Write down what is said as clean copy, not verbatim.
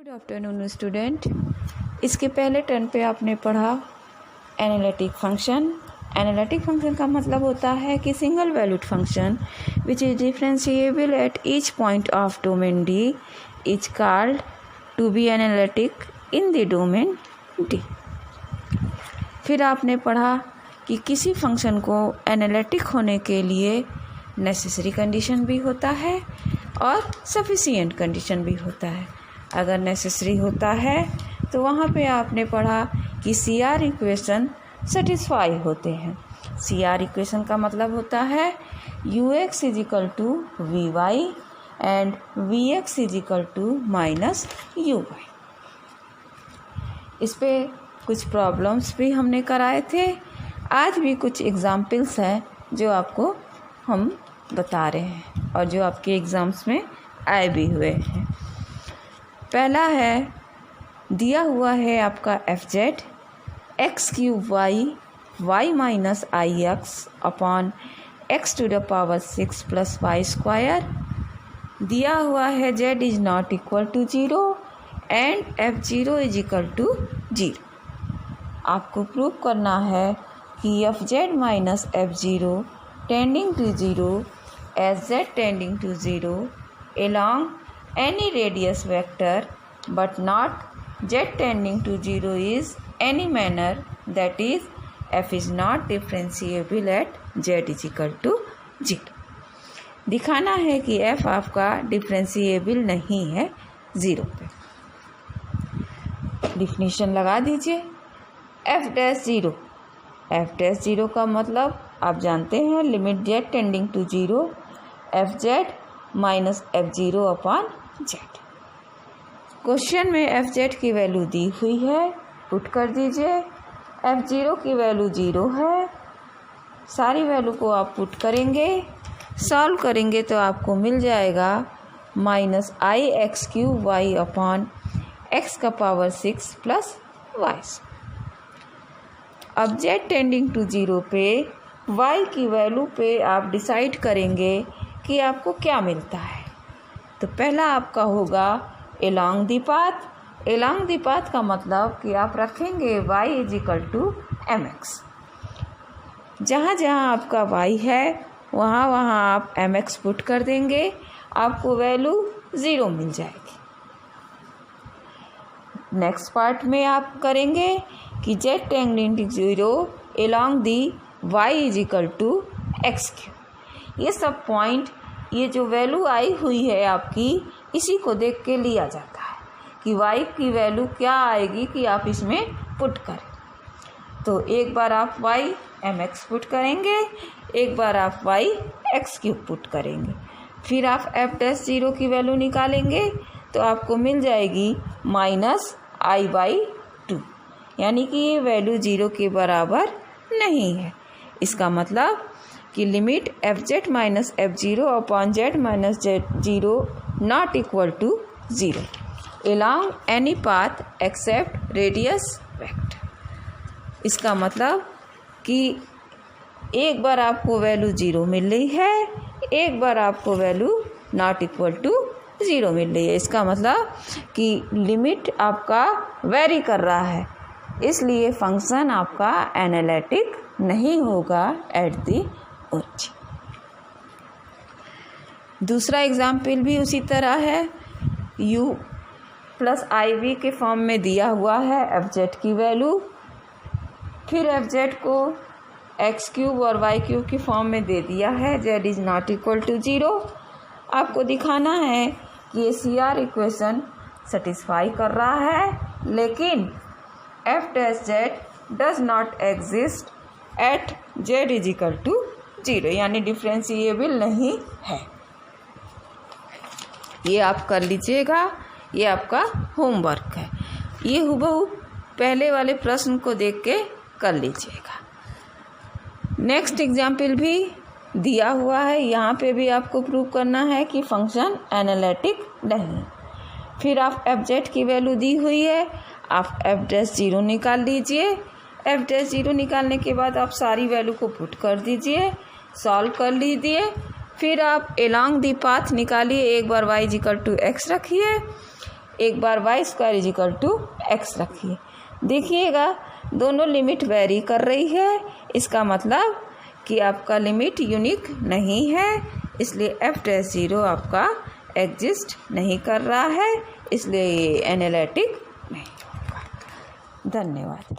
Good afternoon student. इसके पहले turn पे आपने पढ़ा एनालिटिक फंक्शन। एनालिटिक फंक्शन का मतलब होता है कि single valued function which is differentiable at each point of domain D is called to be analytic in the domain D. फिर आपने पढ़ा कि किसी फंक्शन को एनालिटिक होने के लिए नेसेसरी कंडीशन भी होता है और सफिशिएंट कंडीशन भी होता है। अगर नेसेसरी होता है तो वहाँ पे आपने पढ़ा कि CR इक्वेशन सेटिस्फाई होते हैं। CR इक्वेशन का मतलब होता है UX is equal to VY and VX is equal to -UY। इस पे कुछ प्रॉब्लम्स भी हमने कराए थे। आज भी कुछ एग्जाम्पल्स हैं जो आपको हम बता रहे हैं और जो आपके एग्ज़ाम्स में आए भी हुए हैं। पहला है, दिया हुआ है आपका FZ x cube y minus IX upon x to the power 6 plus y square. दिया हुआ है Z is not equal to 0 and F0 is equal to 0। आपको प्रूव करना है कि FZ minus F0 tending to 0 as Z tending to 0 along any radius vector but not Z tending to 0 is any manner that is f is not differentiable at Z is equal to 0। दिखाना है कि f आपका differentiable नहीं है 0 पे। Definition लगा दीजिए। f dash 0, f dash 0 का मतलब आप जानते हैं limit Z tending to 0 FZ minus F0 upon Z। Question में FZ की वैल्यू दी हुई है, पुट कर दीजिए। F0 की वैल्यू 0 है। सारी वैल्यू को आप पुट करेंगे, सॉल्व करेंगे तो आपको मिल जाएगा minus IX cube Y upon x का पावर 6 प्लस y। अब Z टेंडिंग टू 0 पे y की वैल्यू पे आप डिसाइड करेंगे कि आपको क्या मिलता है। तो पहला आपका होगा along the path. Along the path का मतलब कि आप रखेंगे y is equal to mx। जहाँ जहाँ आपका y है वहाँ वहाँ आप mx पुट कर देंगे, आपको वैल्यू 0 मिल जाएगी। नेक्स्ट पार्ट में आप करेंगे कि Z tending to 0 along the y is equal to x cube. ये सब पॉइंट, ये जो वैल्यू आई हुई है आपकी, इसी को देख के लिया जाता है कि y की वैल्यू क्या आएगी कि आप इसमें पुट करें। तो एक बार आप y mx पुट करेंगे, एक बार आप y x क्यूब पुट करेंगे, फिर आप f डैश 0 की वैल्यू निकालेंगे तो आपको मिल जाएगी माइनस I/2, यानी कि ये वैल्यू 0 के बराबर नहीं है। इसका मतलब कि limit FZ minus F0 upon Z minus Z0 not equal to 0 along any path except radius vector. इसका मतलब कि एक बार आपको वैल्यू 0 मिल रही है, एक बार आपको वैल्यू नॉट इक्वल टू 0 मिल रही है। इसका मतलब कि लिमिट आपका वेरी कर रहा है, इसलिए फंक्शन आपका एनालिटिक नहीं होगा एट दी ओरिजिन। दूसरा एग्जाम्पल भी उसी तरह है। u प्लस IV के फॉर्म में दिया हुआ है FZ की वैल्यू, फिर FZ को x क्यूब और y क्यूब की फॉर्म में दे दिया है Z is not equal to 0। आपको दिखाना है कि ये CR इक्वेशन सेटिस्फाई कर रहा है, लेकिन f dash Z does not exist at Z is equal to 0, यानी डिफरेंशिएबल नहीं है। ये आप कर लीजिएगा, ये आपका होमवर्क है। ये हुबहू पहले वाले प्रश्न को देख के कर लीजिएगा। नेक्स्ट एग्जाम्पल भी दिया हुआ है, यहाँ पे भी आपको प्रूव करना है कि फंक्शन एनालिटिक नहीं। फिर आप FZ की वैल्यू दी हुई है, आप f डैश 0 निकाल लीजिए। f डैश 0 निकालने के बाद आप सारी वैल्यू को पुट कर दीजिए, सॉल्व कर लीजिए। फिर आप एलॉन्ग दी पाथ निकालिए, एक बार y इक्वल टू x रखिए, एक बार y² = x रखिए। देखिएगा दोनों लिमिट वेरी कर रही है, इसका मतलब कि आपका लिमिट यूनिक नहीं है, इसलिए f' आपका एग्जिस्ट नहीं कर रहा है, इसलिए ये एनालिटिक नहीं होगा। धन्यवाद।